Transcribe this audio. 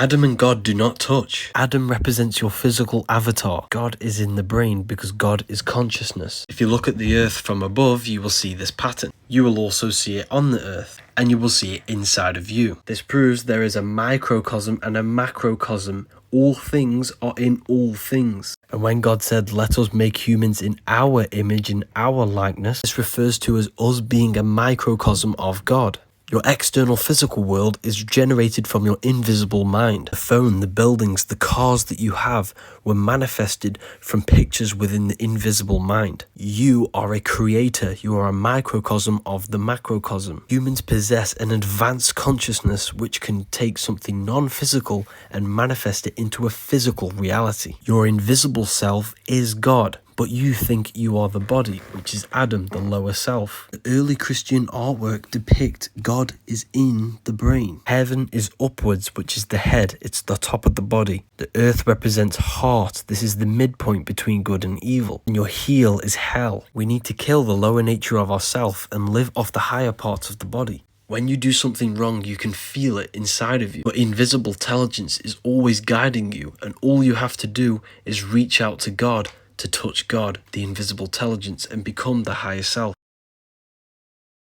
Adam and God do not touch. Adam represents your physical avatar. God is in the brain because God is consciousness. If you look at the earth from above, you will see this pattern. You will also see it on the earth, and you will see it inside of you. This proves there is a microcosm and a macrocosm. All things are in all things. And when God said, let us make humans in our image, in our likeness, this refers to as us being a microcosm of God. Your external physical world is generated from your invisible mind. The phone, the buildings, the cars that you have were manifested from pictures within the invisible mind. You are a creator. You are a microcosm of the macrocosm. Humans possess an advanced consciousness which can take something non-physical and manifest it into a physical reality. Your invisible self is God. But you think you are the body, which is Adam, the lower self. The early Christian artwork depict God is in the brain. Heaven is upwards, which is the head. It's the top of the body. The earth represents heart. This is the midpoint between good and evil. And your heel is hell. We need to kill the lower nature of ourself and live off the higher parts of the body. When you do something wrong, you can feel it inside of you. But invisible intelligence is always guiding you, and all you have to do is reach out to God, to touch God, the invisible intelligence, and become the higher self.